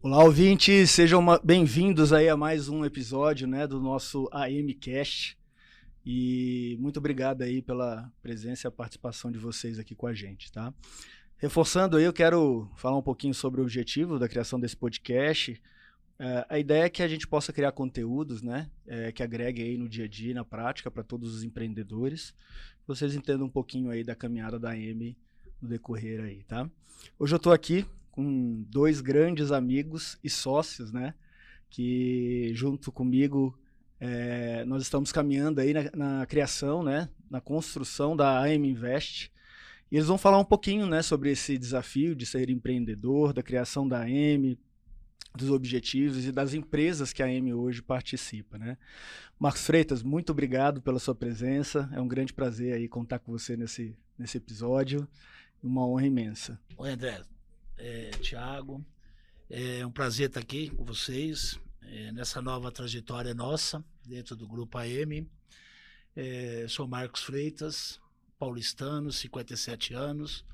Olá, ouvintes, sejam bem-vindos aí a mais um episódio, né, do nosso AMcast. E muito obrigado aí pela presença e a participação de vocês aqui com a gente, tá? Reforçando aí, eu quero falar um pouquinho sobre o objetivo da criação desse podcast. A ideia é que a gente possa criar conteúdos, né, que agreguem aí no dia a dia, na prática, para todos os empreendedores. Vocês entendam um pouquinho aí da caminhada da AM no decorrer aí, tá? Hoje eu estou aqui com dois grandes amigos e sócios, né, que junto comigo nós estamos caminhando aí na criação, né, na construção da AM Invest. E eles vão falar um pouquinho, né, sobre esse desafio de ser empreendedor, da criação da AM, dos objetivos e das empresas que a AM hoje participa, né? Marcos Freitas, muito obrigado pela sua presença. É um grande prazer aí contar com você nesse episódio. Uma honra imensa. Oi, André. Tiago, é um prazer estar aqui com vocês nessa nova trajetória nossa dentro do Grupo AM. Sou Marcos Freitas, paulistano, 57 anos,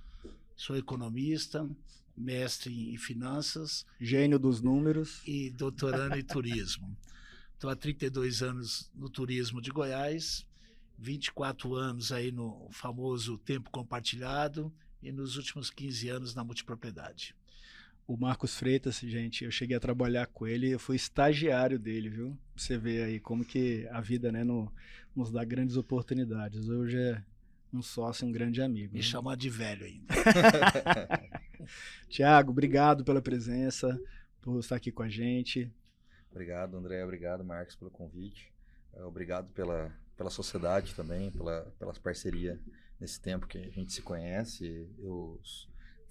sou economista, mestre em finanças. Gênio dos números. E doutorando em turismo. Estou há 32 anos no turismo de Goiás, 24 anos aí no famoso tempo compartilhado e nos últimos 15 anos na multipropriedade. O Marcos Freitas, gente, eu cheguei a trabalhar com ele, eu fui estagiário dele, viu? Você vê aí como que a vida, né, nos dá grandes oportunidades. Hoje é um sócio, um grande amigo. Me chamar de velho ainda. Tiago, obrigado pela presença, por estar aqui com a gente. Obrigado, André. Obrigado, Marcos, pelo convite. Obrigado pela sociedade também, pela parceria nesse tempo que a gente se conhece. Eu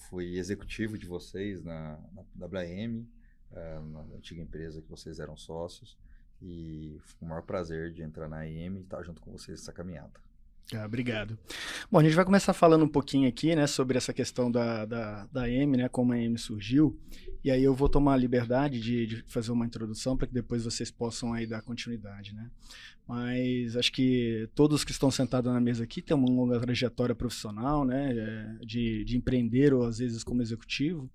fui executivo de vocês na WM, na antiga empresa que vocês eram sócios. E foi o maior prazer de entrar na AM e estar junto com vocês nessa caminhada. Obrigado. Bom, a gente vai começar falando um pouquinho aqui, né, sobre essa questão da AM, né, como a AM surgiu, e aí eu vou tomar a liberdade de fazer uma introdução para que depois vocês possam aí dar continuidade, né. Mas acho que todos que estão sentados na mesa aqui têm uma longa trajetória profissional, né, de empreender ou às vezes como executivo.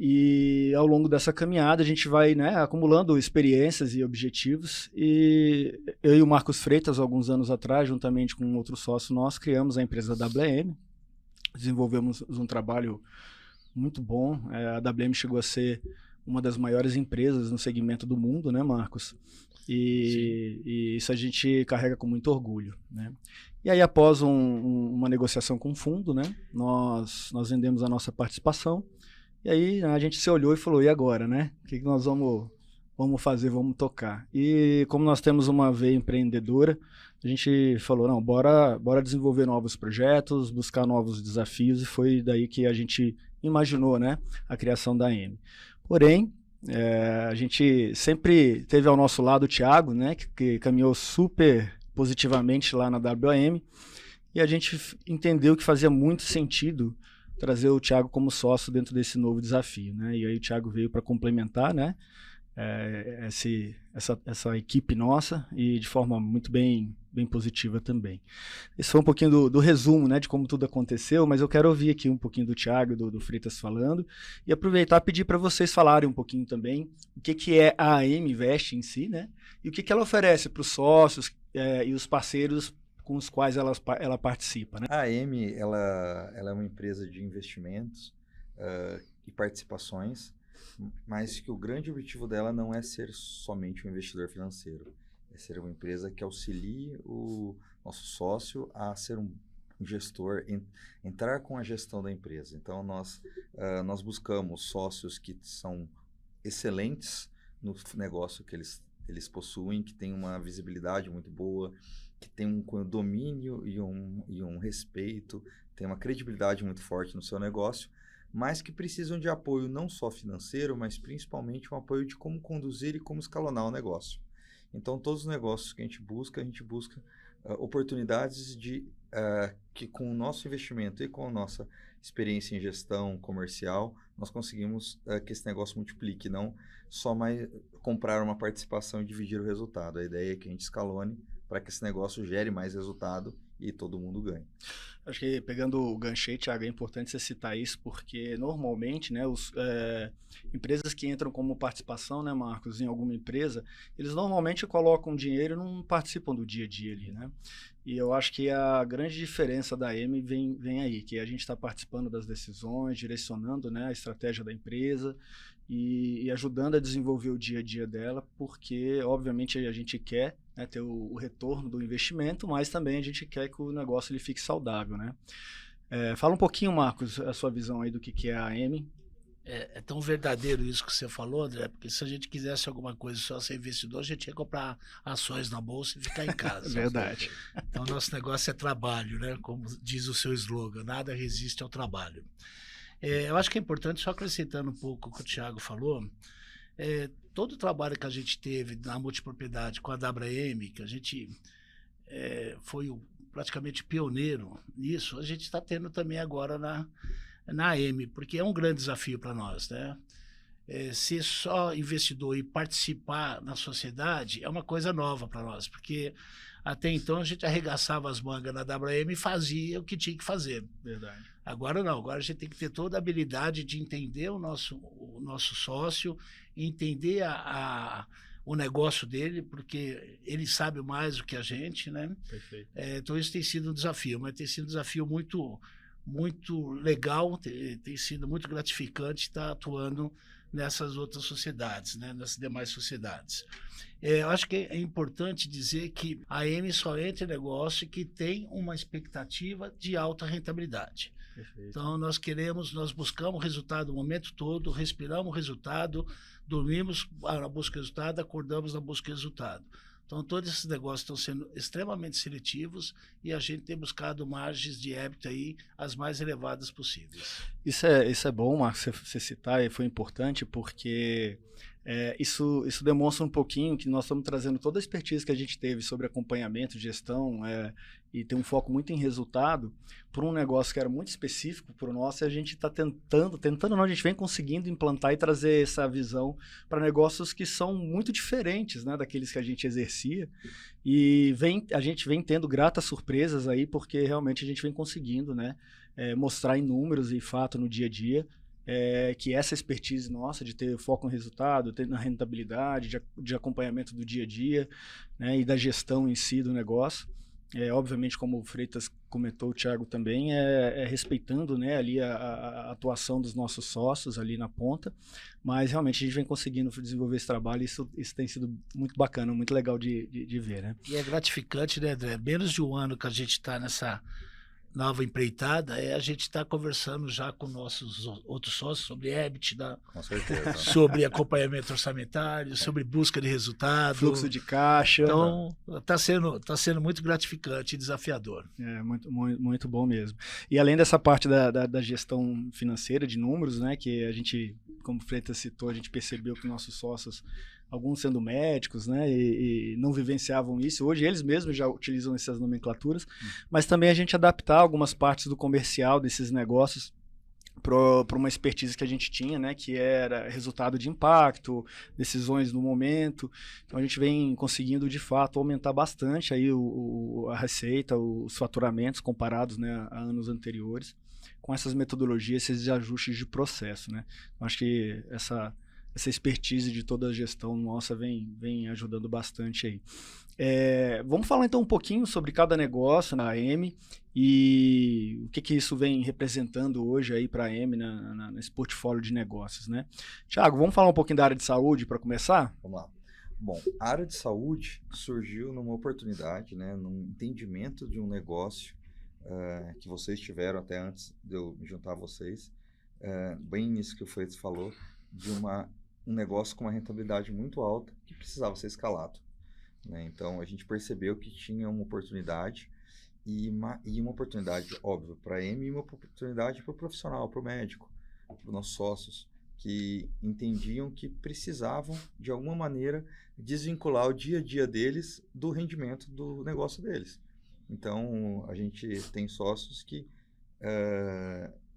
E ao longo dessa caminhada a gente vai, né, acumulando experiências e objetivos. E eu e o Marcos Freitas, alguns anos atrás, juntamente com um outro sócio nosso, criamos a empresa WM. Desenvolvemos um trabalho muito bom. A WM chegou a ser uma das maiores empresas no segmento do mundo, né, Marcos? E isso a gente carrega com muito orgulho, né? E aí, após uma negociação com o fundo, né, nós vendemos a nossa participação. E aí a gente se olhou e falou, e agora, né? O que nós vamos fazer, vamos tocar? E como nós temos uma veia empreendedora, a gente falou, não, bora desenvolver novos projetos, buscar novos desafios, e foi daí que a gente imaginou, né, a criação da AM. Porém, a gente sempre teve ao nosso lado o Thiago, né, que caminhou super positivamente lá na WM, e a gente entendeu que fazia muito sentido trazer o Thiago como sócio dentro desse novo desafio, né? E aí o Thiago veio para complementar, né, essa equipe nossa, e de forma muito bem positiva também. Esse foi um pouquinho do resumo, né, de como tudo aconteceu, mas eu quero ouvir aqui um pouquinho do Thiago e do Freitas falando, e aproveitar e pedir para vocês falarem um pouquinho também o que é a AM Invest em si, né, e o que ela oferece para os sócios e os parceiros com os quais ela participa, né? A AM ela é uma empresa de investimentos e participações, mas que o grande objetivo dela não é ser somente um investidor financeiro, é ser uma empresa que auxilie o nosso sócio a ser um gestor, entrar com a gestão da empresa. Então, nós buscamos sócios que são excelentes no negócio que eles possuem, que tem uma visibilidade muito boa, que tem um domínio e um respeito, tem uma credibilidade muito forte no seu negócio, mas que precisam de apoio não só financeiro, mas principalmente um apoio de como conduzir e como escalonar o negócio. Então, todos os negócios que a gente busca oportunidades que com o nosso investimento e com a nossa experiência em gestão comercial, nós conseguimos que esse negócio multiplique, não só mais comprar uma participação e dividir o resultado. A ideia é que a gente escalone para que esse negócio gere mais resultado e todo mundo ganha. Acho que pegando o gancho aí, Thiago, é importante você citar isso, porque normalmente, né, empresas que entram como participação, né, Marcos, em alguma empresa, eles normalmente colocam dinheiro e não participam do dia a dia ali, né? E eu acho que a grande diferença da M vem aí, que a gente está participando das decisões, direcionando, né, a estratégia da empresa e ajudando a desenvolver o dia a dia dela, porque, obviamente, a gente quer, né, ter o retorno do investimento, mas também a gente quer que o negócio ele fique saudável, né? Fala um pouquinho, Marcos, a sua visão aí do que é a M. É tão verdadeiro isso que você falou, André, porque se a gente quisesse alguma coisa só ser investidor, a gente ia comprar ações na bolsa e ficar em casa. Verdade. Então, nosso negócio é trabalho, né? Como diz o seu slogan, nada resiste ao trabalho. Eu acho que é importante, só acrescentando um pouco o que o Thiago falou, todo o trabalho que a gente teve na multipropriedade com a WM, que a gente foi praticamente pioneiro nisso, a gente está tendo também agora na M, porque é um grande desafio para nós, né? Ser só investidor e participar na sociedade é uma coisa nova para nós, porque até então a gente arregaçava as mangas na WM e fazia o que tinha que fazer. Verdade. Agora não, agora a gente tem que ter toda a habilidade de entender o nosso sócio, entender o negócio dele, porque ele sabe mais do que a gente, né? Perfeito. Então isso tem sido um desafio, mas tem sido um desafio muito legal, tem sido muito gratificante estar atuando nessas outras sociedades, né, nessas demais sociedades. Eu acho que é importante dizer que a M só entra em negócio que tem uma expectativa de alta rentabilidade. Perfeito. Então, nós buscamos resultado o momento todo, respiramos resultado, dormimos na busca de resultado, acordamos na busca de resultado. Então, todos esses negócios estão sendo extremamente seletivos e a gente tem buscado margens de EBITDA aí as mais elevadas possíveis. Isso é bom, Marcos, você citar, e foi importante porque isso demonstra um pouquinho que nós estamos trazendo toda a expertise que a gente teve sobre acompanhamento, gestão, e tem um foco muito em resultado para um negócio que era muito específico para o nosso, e a gente está tentando não, a gente vem conseguindo implantar e trazer essa visão para negócios que são muito diferentes, né, daqueles que a gente exercia, e a gente vem tendo gratas surpresas aí, porque realmente a gente vem conseguindo, né, mostrar em números e fato no dia a dia, que essa expertise nossa de ter foco no resultado, ter na rentabilidade, de acompanhamento do dia a dia, né, e da gestão em si do negócio, obviamente, como o Freitas comentou, o Thiago também, respeitando, né, ali a atuação dos nossos sócios ali na ponta, mas realmente a gente vem conseguindo desenvolver esse trabalho e isso tem sido muito bacana, muito legal de ver, né? E é gratificante, né, André? Menos de um ano que a gente está nessa nova empreitada, a gente está conversando já com nossos outros sócios sobre EBITDA, Com certeza. sobre acompanhamento orçamentário, sobre busca de resultado. Fluxo de caixa. Então, está sendo muito gratificante e desafiador. Muito, muito, muito bom mesmo. E além dessa parte da gestão financeira, de números, né, que a gente, como o Freitas citou, a gente percebeu que nossos sócios, alguns sendo médicos, né, e não vivenciavam isso. Hoje eles mesmos já utilizam essas nomenclaturas, mas também a gente adaptar algumas partes do comercial desses negócios para uma expertise que a gente tinha, né, que era resultado de impacto, decisões no momento. Então a gente vem conseguindo de fato aumentar bastante aí a receita, os faturamentos comparados, né, a anos anteriores, com essas metodologias, esses ajustes de processo, né. Então, acho que essa expertise de toda a gestão nossa vem ajudando bastante aí. Vamos falar então um pouquinho sobre cada negócio na AM e o que isso vem representando hoje aí para a AM nesse portfólio de negócios, né? Thiago, vamos falar um pouquinho da área de saúde para começar? Vamos lá. Bom, a área de saúde surgiu numa oportunidade, né, num entendimento de um negócio que vocês tiveram até antes de eu me juntar a vocês, bem nisso que o Freitas falou, de um negócio com uma rentabilidade muito alta que precisava ser escalado, né? Então, a gente percebeu que tinha uma oportunidade e uma oportunidade, óbvio, para a M e uma oportunidade para o profissional, para o médico, para os nossos sócios, que entendiam que precisavam, de alguma maneira, desvincular o dia a dia deles do rendimento do negócio deles. Então, a gente tem sócios que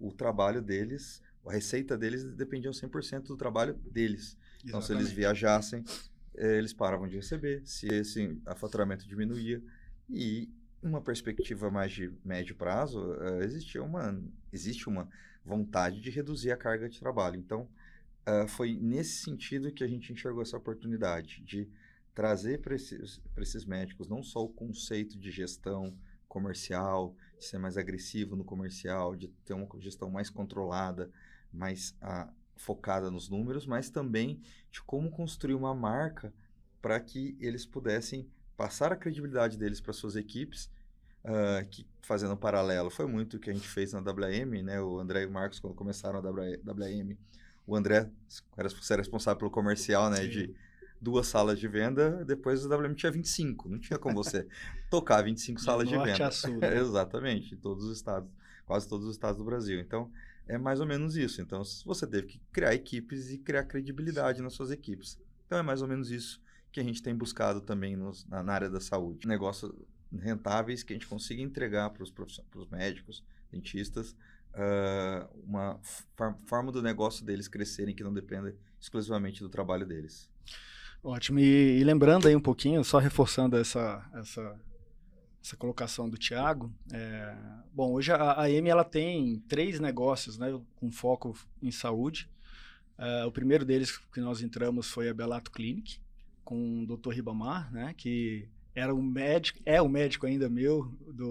o trabalho deles, a receita deles dependia 100% do trabalho deles. Então, se eles viajassem, eles paravam de receber, se esse faturamento diminuía, e uma perspectiva mais de médio prazo, existe uma vontade de reduzir a carga de trabalho. Então, foi nesse sentido que a gente enxergou essa oportunidade de trazer para esses médicos não só o conceito de gestão comercial, de ser mais agressivo no comercial, de ter uma gestão mais controlada, mais focada nos números, mas também de como construir uma marca para que eles pudessem passar a credibilidade deles para suas equipes, que, fazendo um paralelo, foi muito o que a gente fez na WM, né? O André e o Marcos, quando começaram a WM, o André era responsável pelo comercial, né? Sim. De 2 salas de venda, depois o WM tinha 25, não tinha como você tocar 25 salas de venda. A sul, né? Exatamente, em todos os estados, quase todos os estados do Brasil. Então, é mais ou menos isso. Então, você teve que criar equipes e criar credibilidade nas suas equipes. Então, é mais ou menos isso que a gente tem buscado também na área da saúde. Negócios rentáveis que a gente consiga entregar para os médicos, dentistas, uma forma do negócio deles crescerem que não dependa exclusivamente do trabalho deles. Ótimo. E lembrando aí um pouquinho, só reforçando essa colocação do Thiago, bom, hoje a AM ela tem 3 negócios, né, com foco em saúde. O primeiro deles que nós entramos foi a Belato Clinic, com o Dr. Ribamar, né, que era um médico, é um médico ainda meu,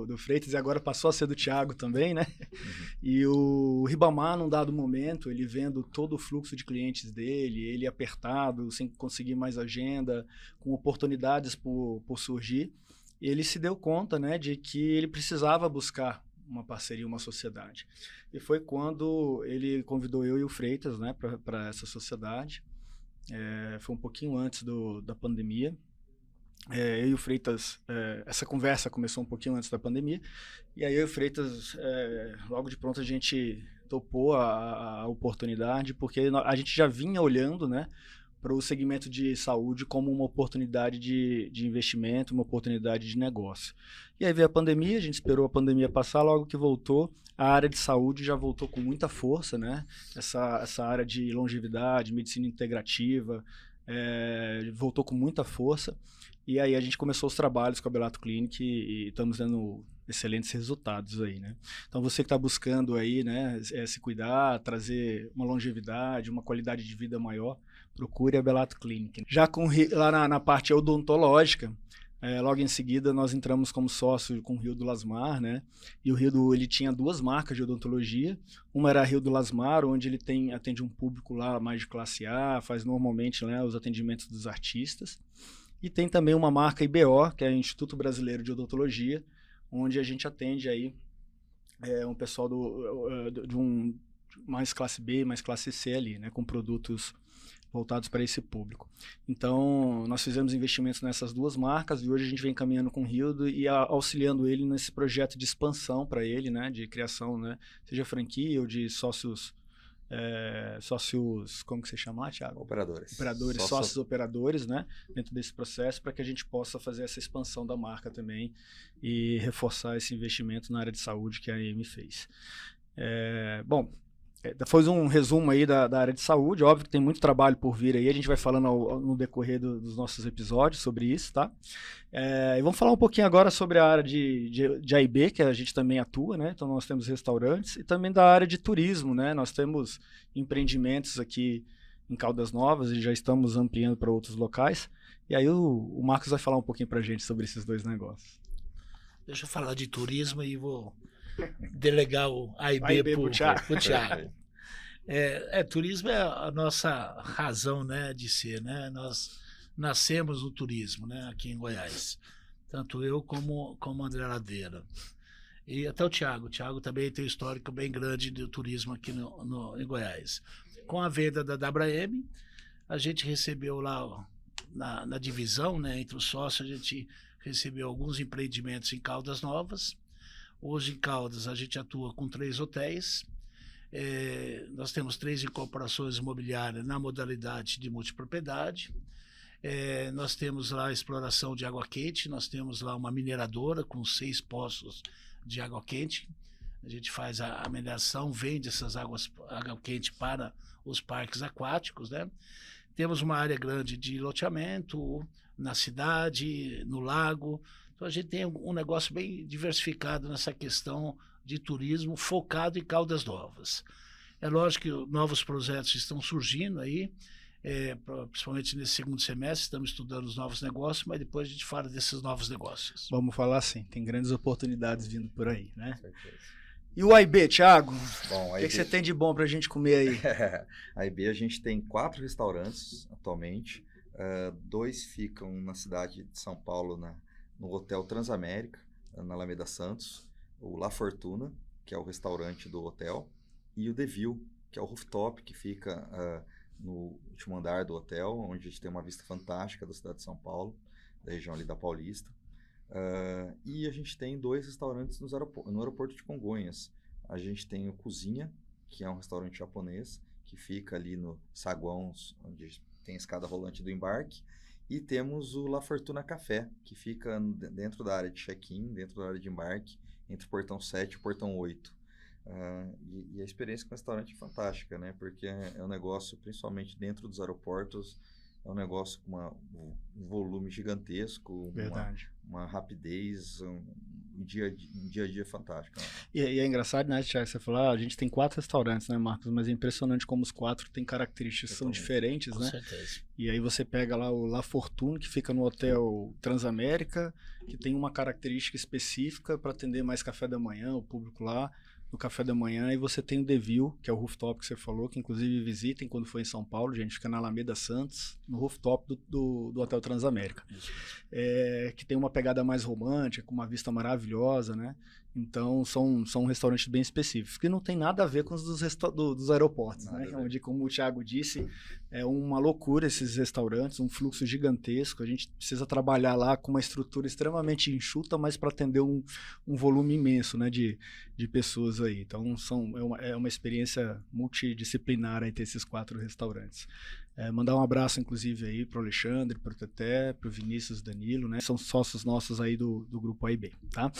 do Freitas, e agora passou a ser do Thiago também, né? Uhum. E o Ribamar, num dado momento, ele vendo todo o fluxo de clientes dele, ele apertado, sem conseguir mais agenda, com oportunidades por surgir, ele se deu conta, né, de que ele precisava buscar uma parceria, uma sociedade. E foi quando ele convidou eu e o Freitas, né, para essa sociedade. Foi um pouquinho antes da pandemia. Eu e o Freitas, essa conversa começou um pouquinho antes da pandemia, e aí eu e o Freitas, logo de pronto a gente topou a oportunidade, porque a gente já vinha olhando, né, para o segmento de saúde como uma oportunidade de investimento, uma oportunidade de negócio. E aí veio a pandemia, a gente esperou a pandemia passar, logo que voltou, a área de saúde já voltou com muita força, né, essa área de longevidade, medicina integrativa, voltou com muita força. E aí a gente começou os trabalhos com a Belato Clinic e estamos dando excelentes resultados aí, né? Então você que está buscando aí, né, se cuidar, trazer uma longevidade, uma qualidade de vida maior, procure a Belato Clinic. Já lá na parte odontológica, logo em seguida nós entramos como sócio com o Rio do Lasmar, né? E o Rio ele tinha 2 marcas de odontologia. Uma era a Rio do Lasmar, onde ele atende um público lá mais de classe A, faz normalmente, né, os atendimentos dos artistas. E tem também uma marca IBO, que é o Instituto Brasileiro de Odontologia, onde a gente atende aí um pessoal de mais classe B, mais classe C ali, né, com produtos voltados para esse público. Então, nós fizemos investimentos nessas 2 marcas e hoje a gente vem caminhando com o Rildo e auxiliando ele nesse projeto de expansão para ele, né, de criação, né, seja franquia ou de sócios, como que você chama, Thiago? Operadores, sócios operadores, né, dentro desse processo, para que a gente possa fazer essa expansão da marca também e reforçar esse investimento na área de saúde que a AM fez. Bom, foi um resumo aí da área de saúde. Óbvio que tem muito trabalho por vir aí, a gente vai falando no decorrer dos nossos episódios sobre isso, tá? E vamos falar um pouquinho agora sobre a área de A&B, que a gente também atua, né? Então nós temos restaurantes e também da área de turismo, né? Nós temos empreendimentos aqui em Caldas Novas e já estamos ampliando para outros locais. E aí o Marcos vai falar um pouquinho para a gente sobre esses 2 negócios. Deixa eu falar de turismo e vou delegar o A&B para o Thiago. Turismo é a nossa razão, né, de ser, né? Nós nascemos no turismo, né, aqui em Goiás. Tanto eu como o André Ladeira. E até o Thiago. O Thiago também tem um histórico bem grande do turismo aqui em Goiás. Com a venda da WM, a gente recebeu lá na divisão, né, entre os sócios, a gente recebeu alguns empreendimentos em Caldas Novas. Hoje em Caldas a gente atua com 3 hotéis, nós temos 3 incorporações imobiliárias na modalidade de multipropriedade, nós temos lá a exploração de água quente, nós temos lá uma mineradora com 6 poços de água quente, a gente faz a mineração, vende essas água quente para os parques aquáticos, né? Temos uma área grande de loteamento na cidade, no lago. Então Então a gente tem um negócio bem diversificado nessa questão de turismo focado em Caldas Novas. É lógico que novos projetos estão surgindo aí, principalmente nesse segundo semestre, estamos estudando os novos negócios, mas depois a gente fala desses novos negócios. Vamos falar assim, tem grandes oportunidades vindo por aí, né? Com certeza. E o AIB, Thiago? Bom, O que você tem de bom pra gente comer aí? A AIB, a gente tem 4 restaurantes atualmente. 2 ficam na cidade de São Paulo, no Hotel Transamérica, na Alameda Santos. O La Fortuna, que é o restaurante do hotel, e o The View, que é o rooftop, que fica no último andar do hotel, onde a gente tem uma vista fantástica da cidade de São Paulo, da região ali da Paulista. E a gente tem 2 restaurantes no aeroporto de Congonhas. A gente tem o Cozinha, que é um restaurante japonês, que fica ali no saguão, onde tem a escada rolante do embarque. E temos o La Fortuna Café, que fica dentro da área de check-in, dentro da área de embarque, entre o portão 7 e o portão 8. E a experiência com o restaurante é fantástica, né? Porque é um negócio, principalmente dentro dos aeroportos, é um negócio com um volume gigantesco, uma rapidez, um dia a dia fantástico. Né? E é engraçado, né, Thiago, você falou, a gente tem 4 restaurantes, né, Marcos? Mas é impressionante como os 4 têm características que são diferentes, né? Com certeza. E aí você pega lá o La Fortuna, que fica no Hotel Transamérica, que tem uma característica específica para atender mais café da manhã, o público lá, no café da manhã, e você tem o The View, que é o rooftop que você falou, que inclusive visitem quando for em São Paulo, gente, fica na Alameda Santos, no rooftop do Hotel Transamérica. Que tem uma pegada mais romântica, com uma vista maravilhosa, né? Então, são restaurantes bem específicos, que não tem nada a ver com os dos aeroportos, né? Onde, como o Thiago disse, é uma loucura esses restaurantes, um fluxo gigantesco, a gente precisa trabalhar lá com uma estrutura extremamente enxuta, mas para atender um volume imenso, né, de pessoas aí. Então, é uma experiência multidisciplinar aí ter esses 4 restaurantes. Mandar um abraço, inclusive, aí pro Alexandre, pro Teté, pro Vinícius, Danilo, né? São sócios nossos aí do Grupo AIB, tá?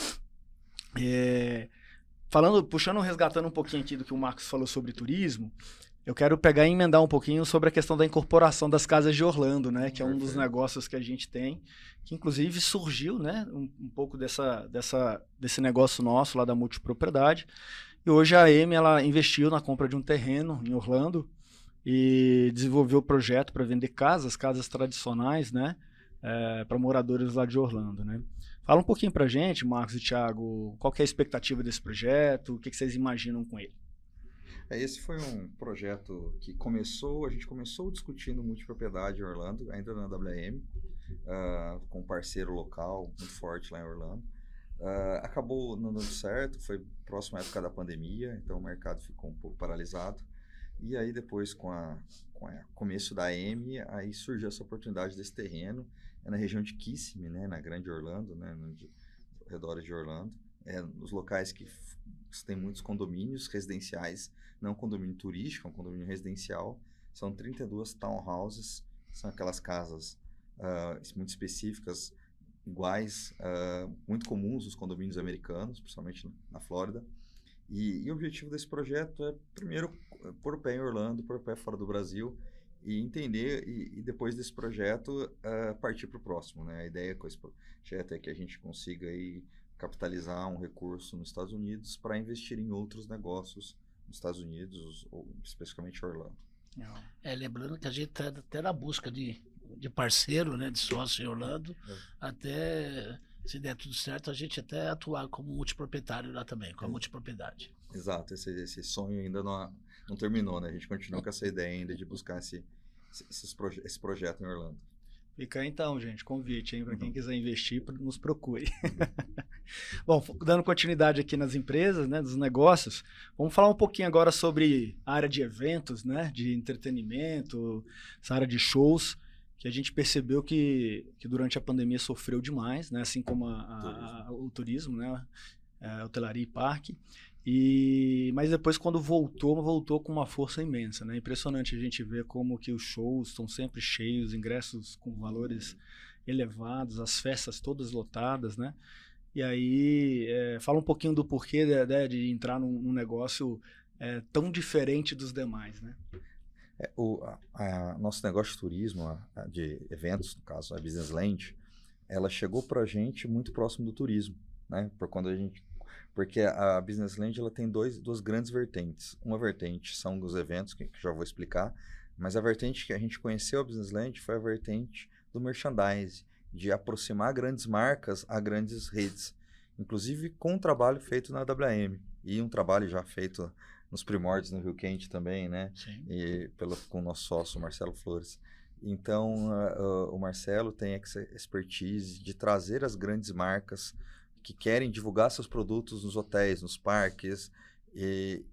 Resgatando um pouquinho aqui do que o Marcos falou sobre turismo, eu quero pegar e emendar um pouquinho sobre a questão da incorporação das casas de Orlando, né? Que é um dos negócios que a gente tem, que inclusive surgiu, né? Um pouco desse negócio nosso lá da multipropriedade. E hoje a AEME, ela investiu na compra de um terreno em Orlando e desenvolveu o projeto para vender casas tradicionais, né? Para moradores lá de Orlando, né? Fala um pouquinho pra gente, Marcos e Thiago, qual que é a expectativa desse projeto, o que vocês imaginam com ele? Esse foi um projeto que a gente começou discutindo multipropriedade em Orlando, ainda na WM, com um parceiro local muito forte lá em Orlando. Acabou não dando certo, foi próxima à época da pandemia, então o mercado ficou um pouco paralisado. E aí depois, com o começo da AM, aí surgiu essa oportunidade desse terreno, na região de Kissimmee, né, na Grande Orlando, né, nos arredores de Orlando. Nos locais que tem muitos condomínios residenciais, não um condomínio turístico, é um condomínio residencial. São 32 townhouses, são aquelas casas muito específicas, iguais, muito comuns nos condomínios americanos, principalmente na Flórida. E o objetivo desse projeto é, primeiro, pôr o pé em Orlando, pôr o pé fora do Brasil, e entender, e depois desse projeto, partir para o próximo, né? A ideia com esse projeto é que a gente consiga aí capitalizar um recurso nos Estados Unidos para investir em outros negócios nos Estados Unidos, ou especificamente Orlando. Lembrando que a gente está até na busca de parceiro, né, de sócio em Orlando, até, se der tudo certo, a gente até atuar como multiproprietário lá também, com a multipropriedade. Exato, esse sonho ainda não terminou, né? A gente continua com essa ideia ainda de buscar esse projeto em Orlando. Fica aí então, gente, convite, hein? Para quem quiser investir, nos procure. Bom, dando continuidade aqui nas empresas, né, dos negócios, vamos falar um pouquinho agora sobre a área de eventos, né, de entretenimento, essa área de shows, que a gente percebeu que durante a pandemia sofreu demais, né, assim como o turismo, né, a hotelaria e parque. Mas depois, quando voltou com uma força imensa, né? Impressionante a gente ver como que os shows estão sempre cheios, ingressos com valores elevados, as festas todas lotadas, né? E aí, fala um pouquinho do porquê de entrar num negócio tão diferente dos demais, né? Nosso negócio de turismo, de eventos, no caso a Business Land, ela chegou para a gente muito próximo do turismo, né? Porque a Business Land ela tem duas grandes vertentes. Uma vertente são os eventos, que já vou explicar, mas a vertente que a gente conheceu a Business Land foi a vertente do merchandise, de aproximar grandes marcas a grandes redes, inclusive com um trabalho feito na WM e um trabalho já feito nos primórdios no Rio Quente também, né? Sim. E com o nosso sócio Marcelo Flores. Então, o Marcelo tem essa expertise de trazer as grandes marcas que querem divulgar seus produtos nos hotéis, nos parques,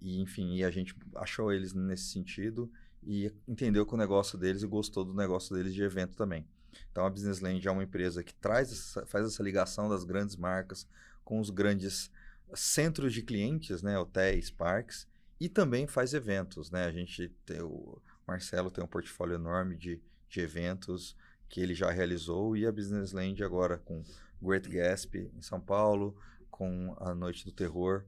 enfim, e a gente achou eles nesse sentido e entendeu que o negócio deles e gostou do negócio deles de evento também. Então, a Business Land é uma empresa que faz essa ligação das grandes marcas com os grandes centros de clientes, né, hotéis, parques, e também faz eventos, né? O Marcelo tem um portfólio enorme de eventos que ele já realizou, e a Business Land agora com Great Gatsby em São Paulo, com a Noite do Terror,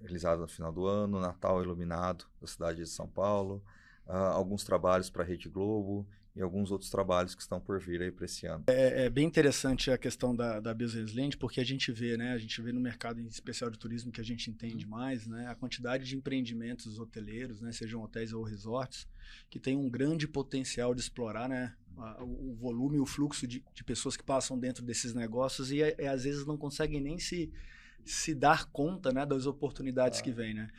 realizada no final do ano, Natal Iluminado da cidade de São Paulo, alguns trabalhos para a Rede Globo e alguns outros trabalhos que estão por vir aí para esse ano. É bem interessante a questão da Business Land, porque a gente vê, né? A gente vê no mercado em especial de turismo que a gente entende mais, né? A quantidade de empreendimentos hoteleiros, né? Sejam hotéis ou resorts, que tem um grande potencial de explorar, né? O volume e o fluxo de pessoas que passam dentro desses negócios e às vezes não conseguem nem se dar conta, né, das oportunidades que vêm, né?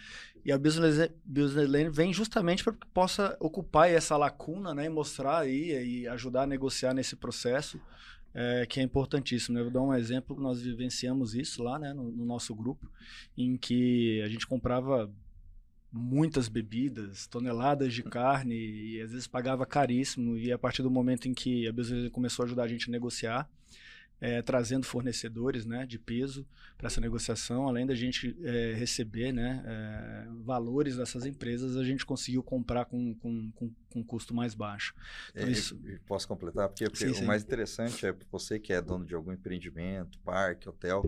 E a Business Land vem justamente para que possa ocupar essa lacuna, né, e mostrar aí e ajudar a negociar nesse processo, que é importantíssimo, né? Eu vou dar um exemplo, nós vivenciamos isso lá, né, no nosso grupo, em que a gente comprava muitas bebidas, toneladas de carne e às vezes pagava caríssimo, e a partir do momento em que a Business começou a ajudar a gente a negociar, trazendo fornecedores, né, de peso para essa negociação, além da gente receber, né, valores dessas empresas, a gente conseguiu comprar com custo mais baixo. Então, posso completar? Porque o mais interessante é você que é dono de algum empreendimento, parque, hotel,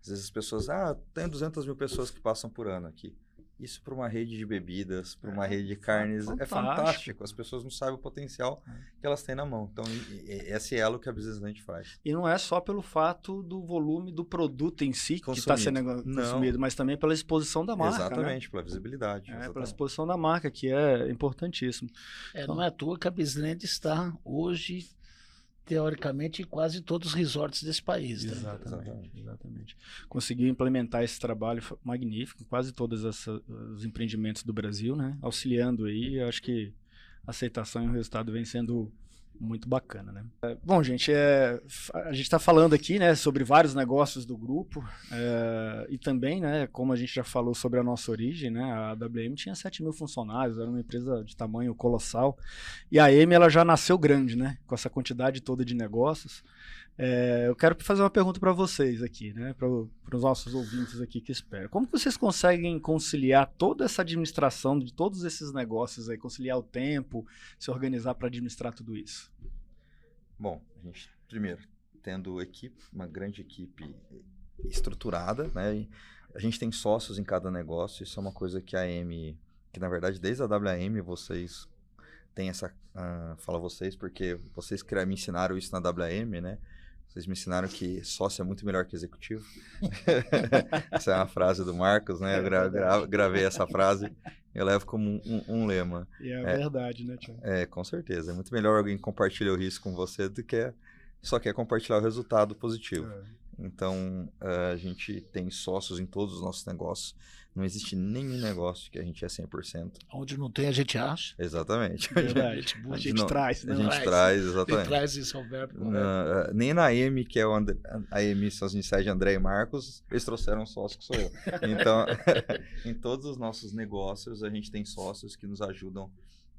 às vezes as pessoas, tem 200 mil pessoas que passam por ano aqui. Isso para uma rede de bebidas, para uma rede de carnes, é fantástico. As pessoas não sabem o potencial que elas têm na mão. Então, esse elo que a Business Land faz. E não é só pelo fato do volume do produto em si que está sendo consumido, mas também pela exposição da marca. Exatamente, né? Pela visibilidade. Pela exposição da marca, que é importantíssimo. Não é à toa que a Business Land está hoje, teoricamente, em quase todos os resorts desse país. Né? Exatamente. Conseguiu implementar esse trabalho magnífico em quase todos os empreendimentos do Brasil, né? Auxiliando aí, acho que a aceitação e o resultado vem sendo muito bacana, né? Bom, gente, a gente está falando aqui, né, sobre vários negócios do grupo, e também, né, como a gente já falou sobre a nossa origem, né, a WM tinha 7 mil funcionários, era uma empresa de tamanho colossal, e a EME ela já nasceu grande, né, com essa quantidade toda de negócios. Eu quero fazer uma pergunta para vocês aqui, né, para os nossos ouvintes aqui que esperam. Como que vocês conseguem conciliar toda essa administração de todos esses negócios aí, conciliar o tempo, se organizar para administrar tudo isso? Bom, a gente, primeiro, tendo uma grande equipe estruturada, né, e a gente tem sócios em cada negócio, isso é uma coisa que a EME, que na verdade desde a WM vocês têm essa, falo vocês porque vocês que me ensinaram isso na WM, né, vocês me ensinaram que sócio é muito melhor que executivo. Essa é uma frase do Marcos, né? Eu gravei essa frase, eu levo como um lema. E é verdade, né, Thiago? Com certeza. É muito melhor alguém compartilhar o risco com você do que só quer compartilhar o resultado positivo. Então, a gente tem sócios em todos os nossos negócios. Não existe nenhum negócio que a gente é 100%. Onde não tem, a gente acha. Exatamente. Verdade. A gente traz, né? A gente traz, exatamente. A gente traz isso ao verbo. Nem na EME, que é a EME são as iniciais de André e Marcos, eles trouxeram um sócio que sou eu. Então, em todos os nossos negócios, a gente tem sócios que nos ajudam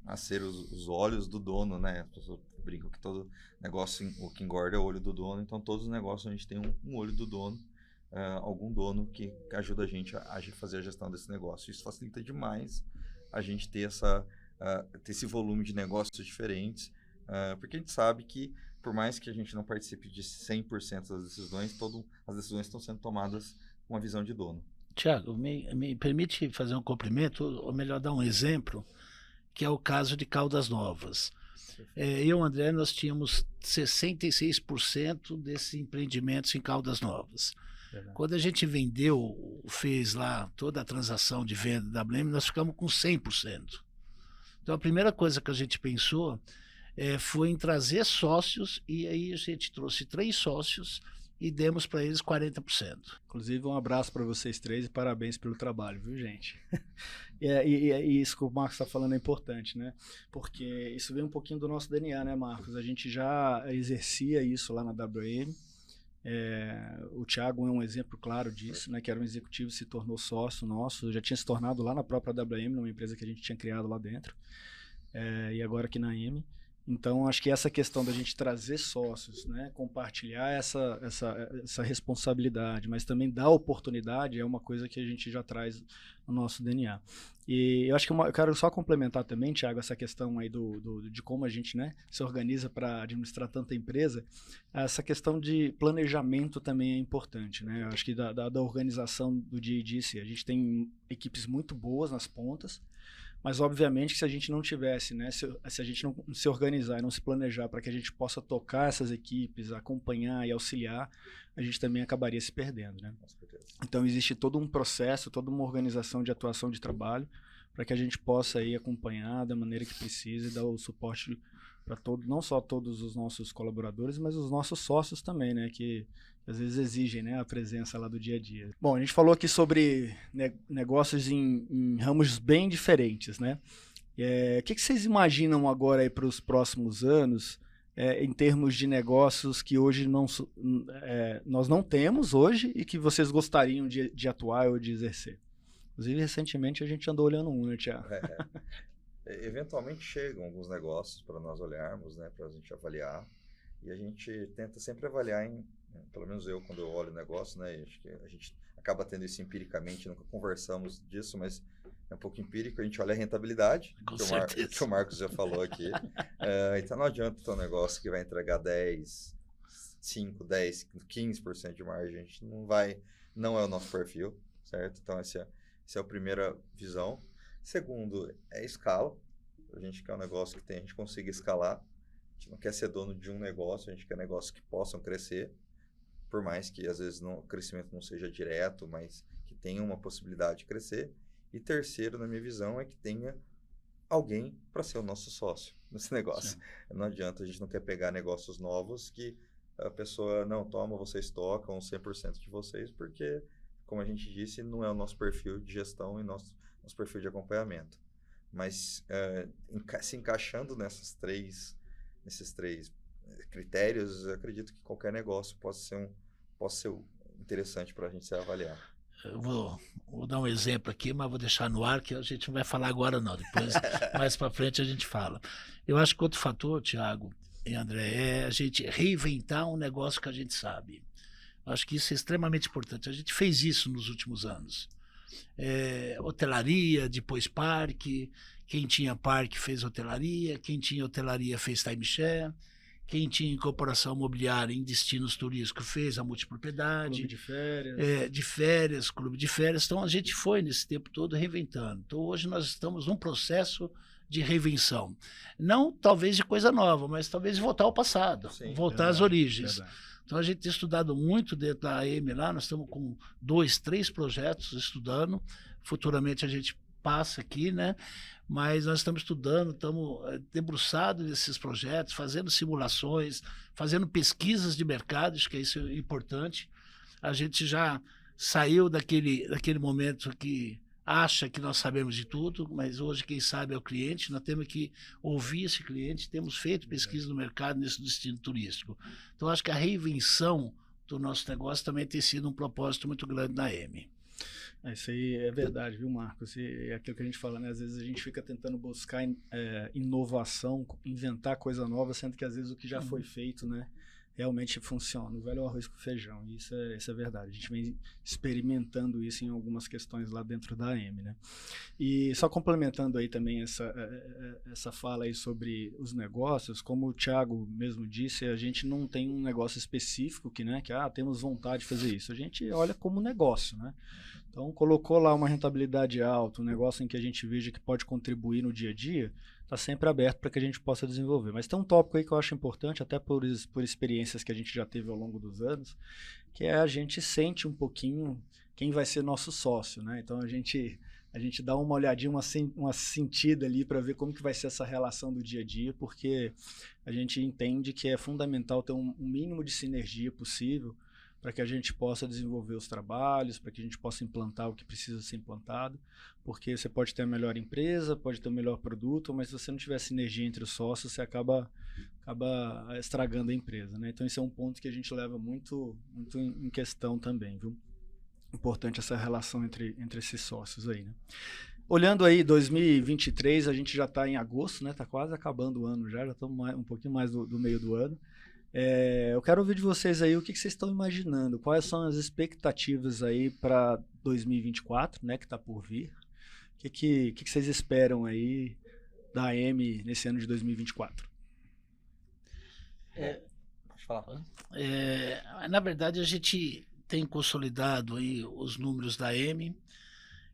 a ser os olhos do dono, né? As pessoas brincam que todo negócio, o que engorda é o olho do dono, então todos os negócios a gente tem um olho do dono, algum dono que ajuda a gente a fazer a gestão desse negócio. Isso facilita demais a gente ter esse volume de negócios diferentes, porque a gente sabe que, por mais que a gente não participe de 100% das decisões, as decisões estão sendo tomadas com uma visão de dono. Tiago, me permite fazer um cumprimento, ou melhor, dar um exemplo, que é o caso de Caldas Novas. eu e o André, nós tínhamos 66% desses empreendimentos em Caldas Novas. Verdade. Quando a gente vendeu, fez lá toda a transação de venda da WM, nós ficamos com 100%. Então a primeira coisa que a gente pensou foi em trazer sócios, e aí a gente trouxe 3 sócios e demos para eles 40%. Inclusive, um abraço para vocês 3 e parabéns pelo trabalho, viu, gente? E isso que o Marcos está falando é importante, né? Porque isso vem um pouquinho do nosso DNA, né, Marcos? A gente já exercia isso lá na WM. O Thiago é um exemplo claro disso, né? Que era um executivo, se tornou sócio nosso, já tinha se tornado lá na própria WM, numa empresa que a gente tinha criado lá dentro, e agora aqui na M. Então, acho que essa questão da gente trazer sócios, né, compartilhar essa responsabilidade, mas também dar oportunidade é uma coisa que a gente já traz no nosso DNA. E eu acho que eu quero só complementar também, Thiago, essa questão aí de como a gente, né, se organiza para administrar tanta empresa. Essa questão de planejamento também é importante, né? Eu acho que da organização do dia a dia, a gente tem equipes muito boas nas pontas, mas obviamente que se a gente não tivesse, né, se a gente não se organizar e não se planejar para que a gente possa tocar essas equipes, acompanhar e auxiliar, a gente também acabaria se perdendo, né? Então existe todo um processo, toda uma organização de atuação de trabalho para que a gente possa aí acompanhar da maneira que precisa e dar o suporte para não só todos os nossos colaboradores, mas os nossos sócios também, né, que às vezes exigem, né, a presença lá do dia a dia. Bom, a gente falou aqui sobre negócios em ramos bem diferentes, né? O que vocês imaginam agora aí para os próximos anos, em termos de negócios que hoje nós não temos hoje e que vocês gostariam de atuar ou de exercer? Inclusive, recentemente a gente andou olhando um, né, Thiago? Eventualmente chegam alguns negócios para nós olharmos, né, para a gente avaliar, e a gente tenta sempre avaliar pelo menos eu, quando eu olho o negócio, né, acho que a gente acaba tendo isso empiricamente, nunca conversamos disso, mas é um pouco empírico, a gente olha a rentabilidade, que o Marcos já falou aqui. Então não adianta ter um negócio que vai entregar 10, 5, 10, 15% de margem, a gente não é o nosso perfil, certo? Então essa é a primeira visão. Segundo, é escala. A gente quer um negócio que a gente consiga escalar. A gente não quer ser dono de um negócio, a gente quer negócios que possam crescer, por mais que às vezes o crescimento não seja direto, mas que tenha uma possibilidade de crescer. E terceiro, na minha visão, é que tenha alguém para ser o nosso sócio nesse negócio. Sim. Não adianta, a gente não quer pegar negócios novos que a pessoa, não, toma, vocês tocam 100% de vocês, porque, como a gente disse, não é o nosso perfil de gestão e nosso perfil de acompanhamento. Mas se encaixando nesses três critérios, eu acredito que qualquer negócio possa ser interessante para a gente se avaliar. Eu vou dar um exemplo aqui, mas vou deixar no ar, que a gente não vai falar agora não, depois mais para frente a gente fala. Eu acho que outro fator, Thiago e André, é a gente reinventar um negócio que a gente sabe. Eu acho que isso é extremamente importante. A gente fez isso nos últimos anos. Hotelaria, depois parque, quem tinha parque fez hotelaria, quem tinha hotelaria fez timeshare, quem tinha incorporação imobiliária em destinos turísticos fez a multipropriedade. Clube de férias. Então, a gente foi, nesse tempo todo, reinventando. Então, hoje nós estamos num processo de reinvenção. Não, talvez, de coisa nova, mas talvez de voltar ao passado, sim, voltar às origens. Verdade. Então, a gente tem estudado muito dentro da AM lá, nós estamos com 2, 3 projetos estudando. Futuramente, a gente passa aqui, né? Mas nós estamos estudando, estamos debruçados nesses projetos, fazendo simulações, fazendo pesquisas de mercado, acho que isso é importante. A gente já saiu daquele momento que acha que nós sabemos de tudo, mas hoje quem sabe é o cliente, nós temos que ouvir esse cliente, temos feito pesquisa no mercado nesse destino turístico. Então, acho que a reinvenção do nosso negócio também tem sido um propósito muito grande na AM. Isso aí é verdade, viu, Marcos? E é aquilo que a gente fala, né? Às vezes a gente fica tentando buscar inovação, inventar coisa nova, sendo que às vezes o que já foi feito, né, realmente funciona. O velho arroz com feijão, isso é verdade. A gente vem experimentando isso em algumas questões lá dentro da AM, né? E só complementando aí também essa fala aí sobre os negócios, como o Thiago mesmo disse, a gente não tem um negócio específico que temos vontade de fazer isso. A gente olha como negócio, né? Então, colocou lá uma rentabilidade alta, um negócio em que a gente veja que pode contribuir no dia a dia, está sempre aberto para que a gente possa desenvolver. Mas tem um tópico aí que eu acho importante, até por experiências que a gente já teve ao longo dos anos, que é a gente sente um pouquinho quem vai ser nosso sócio, né? Então a gente dá uma olhadinha, uma sentida ali para ver como que vai ser essa relação do dia a dia, porque a gente entende que é fundamental ter um mínimo de sinergia possível para que a gente possa desenvolver os trabalhos, para que a gente possa implantar o que precisa ser implantado, porque você pode ter a melhor empresa, pode ter o melhor produto, mas se você não tiver sinergia entre os sócios, você acaba estragando a empresa, né? Então esse é um ponto que a gente leva muito em questão também, viu? Importante essa relação entre esses sócios aí, né? Olhando aí 2023, a gente já está em agosto, né? Está quase acabando o ano já estamos um pouquinho mais do meio do ano. Eu quero ouvir de vocês aí o que vocês estão imaginando, quais são as expectativas aí para 2024, né, que está por vir. O que vocês esperam aí da AM nesse ano de 2024? Pode falar. Na verdade, a gente tem consolidado aí os números da AM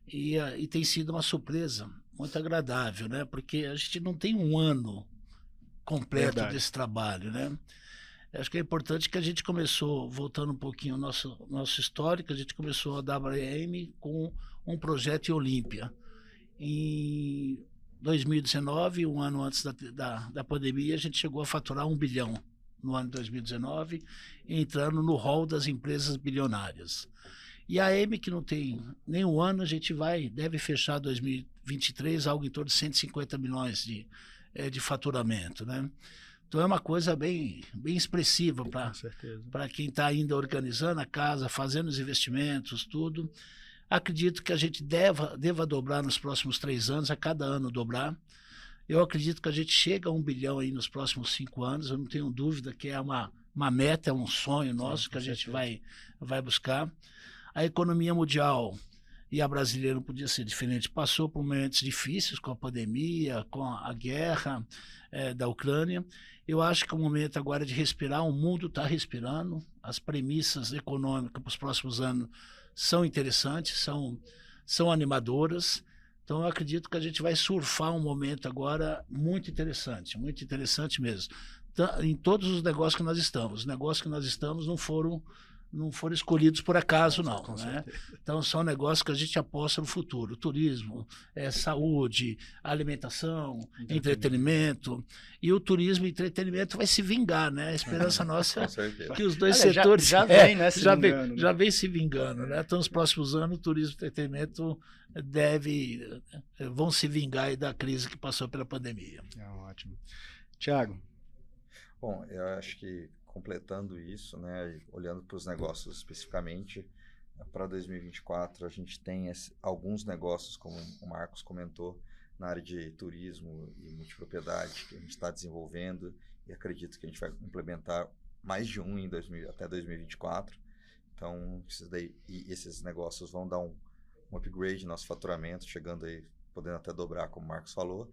e tem sido uma surpresa muito agradável, né? Porque a gente não tem um ano completo desse trabalho, né? Acho que é importante que a gente começou, voltando um pouquinho ao nosso histórico, a gente começou a WM com um projeto em Olímpia. Em 2019, um ano antes da pandemia, a gente chegou a faturar 1 bilhão no ano de 2019, entrando no hall das empresas bilionárias. E a AM, que não tem nem um ano, a gente deve fechar 2023 algo em torno de 150 milhões de faturamento, né? Então é uma coisa bem expressiva para quem está ainda organizando a casa, fazendo os investimentos, tudo. Acredito que a gente deva dobrar nos próximos 3 anos, a cada ano dobrar. Eu acredito que a gente chega a 1 bilhão aí nos próximos 5 anos, eu não tenho dúvida que é uma meta, é um sonho nosso que a gente vai buscar. A economia mundial e a brasileira não podia ser diferente, passou por momentos difíceis com a pandemia, com a guerra da Ucrânia. Eu acho que é o momento agora de respirar, o mundo está respirando, as premissas econômicas para os próximos anos são interessantes, são animadoras. Então eu acredito que a gente vai surfar um momento agora muito interessante mesmo. Em todos os negócios que nós estamos. Os negócios que nós estamos não foram escolhidos por acaso, não. Né? Então, são negócios que a gente aposta no futuro. Turismo, saúde, alimentação, entretenimento. E o turismo e entretenimento vai se vingar, né? A esperança nossa é que os dois setores já vem, né, já vem se vingando. Né? Então, nos próximos anos, o turismo e entretenimento vão se vingar aí da crise que passou pela pandemia. Ótimo. Thiago? Bom, eu acho que completando isso, né, olhando para os negócios especificamente, para 2024 a gente tem alguns negócios, como o Marcos comentou, na área de turismo e multipropriedade, que a gente está desenvolvendo e acredito que a gente vai implementar mais de um até 2024. Então, esses negócios vão dar um upgrade no nosso faturamento, chegando aí, podendo até dobrar, como o Marcos falou.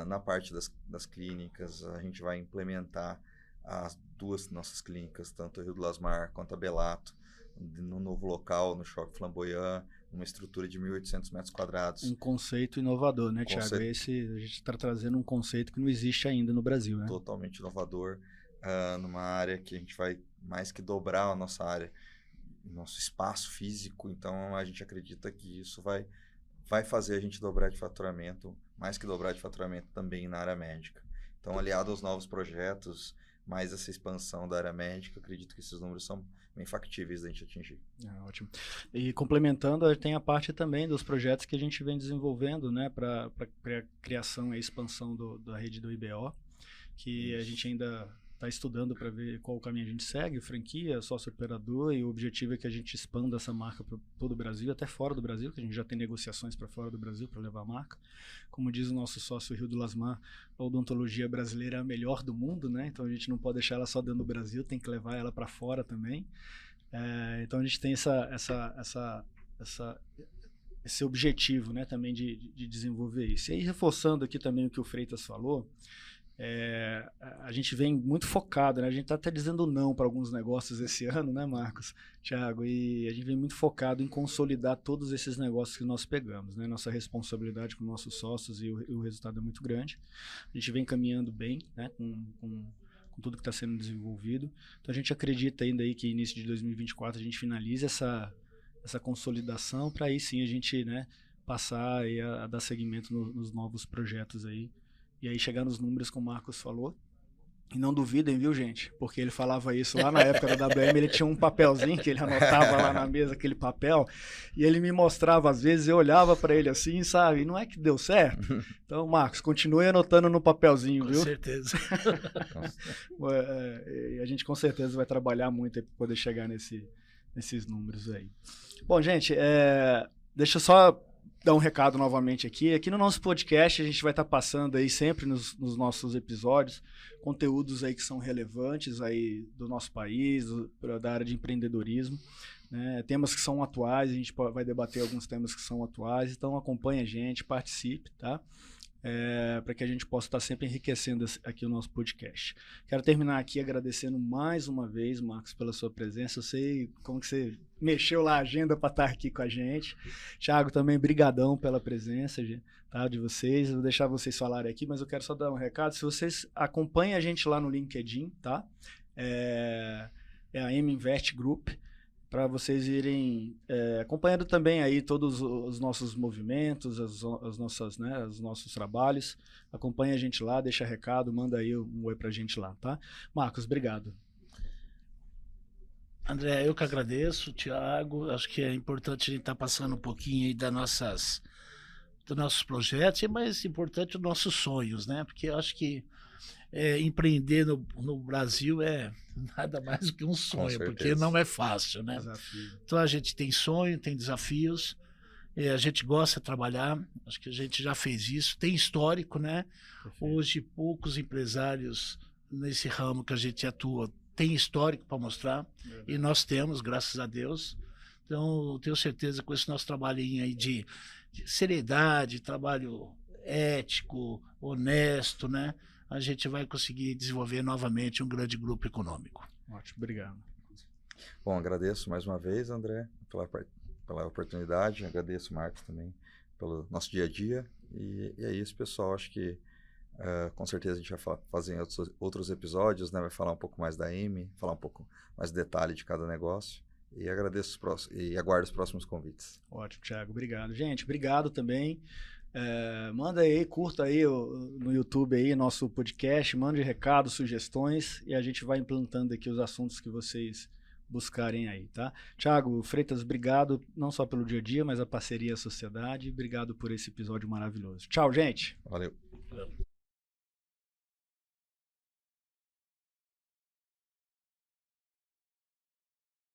Na parte das clínicas, a gente vai implementar as 2 nossas clínicas, tanto a Rio do Lasmar quanto a Belato, no novo local, no Shopping Flamboyant, uma estrutura de 1.800 metros quadrados. Um conceito inovador, né, Thiago? A gente está trazendo um conceito que não existe ainda no Brasil, né? Totalmente inovador, numa área que a gente vai mais que dobrar a nossa área, nosso espaço físico, então a gente acredita que isso vai fazer a gente dobrar de faturamento, mais que dobrar de faturamento também na área médica. Então, aliado aos novos projetos, mais essa expansão da área médica, acredito que esses números são bem factíveis da gente atingir. Ótimo. E complementando, tem a parte também dos projetos que a gente vem desenvolvendo, né, para a criação e expansão da rede do IBO, que a gente ainda está estudando para ver qual o caminho a gente segue, franquia, sócio operador, e o objetivo é que a gente expanda essa marca para todo o Brasil, até fora do Brasil, que a gente já tem negociações para fora do Brasil para levar a marca. Como diz o nosso sócio Rio do Lasmar, a odontologia brasileira é a melhor do mundo, né? Então a gente não pode deixar ela só dentro do Brasil, tem que levar ela para fora também. Então a gente tem esse objetivo, né, também de desenvolver isso. E aí, reforçando aqui também o que o Freitas falou, A gente vem muito focado, né? A gente está até dizendo não para alguns negócios esse ano, né, Marcos, Thiago? E a gente vem muito focado em consolidar todos esses negócios que nós pegamos, né? Nossa responsabilidade com nossos sócios e o resultado é muito grande. A gente vem caminhando bem, né? Com tudo que está sendo desenvolvido. Então a gente acredita ainda aí que início de 2024 a gente finalize essa consolidação para aí sim a gente, né, passar aí a dar seguimento nos novos projetos aí. E aí chegar nos números como o Marcos falou. E não duvidem, viu, gente? Porque ele falava isso lá na época da WM, ele tinha um papelzinho que ele anotava lá na mesa, aquele papel, e ele me mostrava às vezes, eu olhava para ele assim, sabe? E não é que deu certo? Então, Marcos, continue anotando no papelzinho, viu? Com certeza. A gente com certeza vai trabalhar muito para poder chegar nesses números aí. Bom, gente, deixa eu só dar um recado novamente aqui. Aqui no nosso podcast a gente vai estar passando aí sempre nos nossos episódios conteúdos aí que são relevantes aí do nosso país, da área de empreendedorismo, né? Temas que são atuais, a gente vai debater alguns temas que são atuais, então acompanhe a gente, participe, tá? Para que a gente possa estar sempre enriquecendo aqui o nosso podcast. Quero terminar aqui agradecendo mais uma vez, Marcos, pela sua presença. Eu sei como que você mexeu lá a agenda para estar aqui com a gente. Thiago, também brigadão pela presença, tá, de vocês. Eu vou deixar vocês falarem aqui, mas eu quero só dar um recado. Se vocês acompanhem a gente lá no LinkedIn, tá? É a M Invest Group, para vocês irem acompanhando também aí todos os nossos movimentos, as nossas, né, os nossos trabalhos. Acompanhe a gente lá, deixa recado, manda aí um oi pra gente lá, tá? Marcos, obrigado. André, eu que agradeço, Thiago. Acho que é importante a gente estar passando um pouquinho aí dos nossos projetos, e mais importante, os nossos sonhos, né? Porque eu acho que empreender no Brasil é nada mais do que um sonho, porque não é fácil, né? Desafio. Então a gente tem sonho, tem desafios, a gente gosta de trabalhar, acho que a gente já fez isso, tem histórico, né? Perfeito. Hoje poucos empresários nesse ramo que a gente atua tem histórico para mostrar, e nós temos, graças a Deus. Então eu tenho certeza que com esse nosso trabalhinho aí de seriedade, trabalho ético, honesto, né? A gente vai conseguir desenvolver novamente um grande grupo econômico. Ótimo, obrigado. Bom, agradeço mais uma vez, André, pela oportunidade. Agradeço, Marcos, também pelo nosso dia a dia. E é isso, pessoal. Acho que com certeza a gente vai fazer outros episódios, né? Vai falar um pouco mais da M, falar um pouco mais de detalhe de cada negócio. E agradeço e aguardo os próximos convites. Ótimo, Thiago. Obrigado. Gente, obrigado também. Manda aí, curta aí no YouTube aí nosso podcast, mande recados, sugestões e a gente vai implantando aqui os assuntos que vocês buscarem aí, tá? Thiago Freitas, obrigado não só pelo dia a dia, mas a parceria à sociedade. Obrigado por esse episódio maravilhoso. Tchau, gente! Valeu!